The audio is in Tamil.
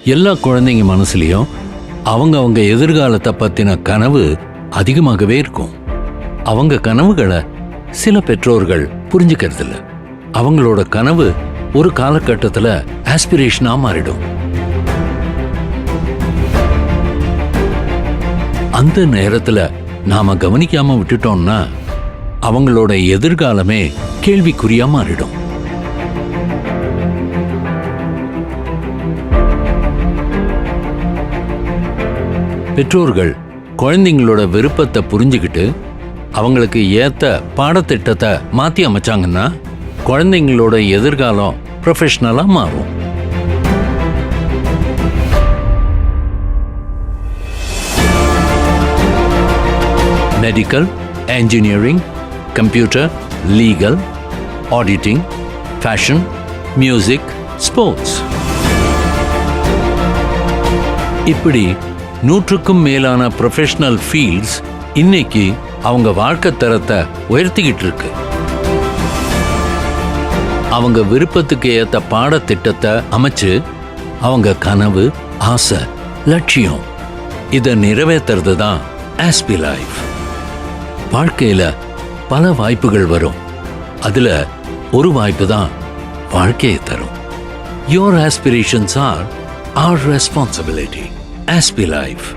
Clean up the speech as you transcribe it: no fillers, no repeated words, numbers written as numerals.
எல்லா குழந்தைங்க மனசுலயும் அவங்க எதிர்காலத்தை பத்தின கனவு அதிகமாகவே இருக்கும். அவங்க கனவுகளை சில பெற்றோர்கள் புரிஞ்சுக்கிறது இல்ல. அவங்களோட கனவு ஒரு காலகட்டத்துல ஆஸ்பிரேஷனா மாறிடும். அந்த நேரத்துல நாம கவனிக்காம விட்டுட்டோம்னா அவங்களோட எதிர்காலமே கேள்விக்குறியா மாறிடும். பெற்றோர்கள் குழந்தைங்களோட விருப்பத்தை புரிஞ்சுக்கிட்டு அவங்களுக்கு ஏத்த பாடத்திட்டத்தை மாத்தி அமைச்சாங்கன்னா குழந்தைங்களோட எதிர்காலம் ப்ரொஃபஷனலா மாறும். Medical, engineering, computer, legal, auditing, fashion, music, sports, இப்படி 100க்கும் மேலான ப்ரொஃபஷனல் ஃபீல்ட்ஸ் இன்னைக்கு அவங்க வாழ்க்கை தரத்தை உயர்த்திக்கிட்டு இருக்கு. அவங்க விருப்பத்துக்கு ஏத்த பாடத்திட்டத்தை அமைச்சு அவங்க கனவு, ஆசை, லட்சியம் இதை நிறைவேற்றுறது தான் ஆஸ்பி லைஃப். வாழ்க்கையில பல வாய்ப்புகள் வரும். அதுல ஒரு வாய்ப்பு தான் வாழ்க்கையை தரும். Your aspirations are our responsibility. ஆஸ்பி லைஃப்.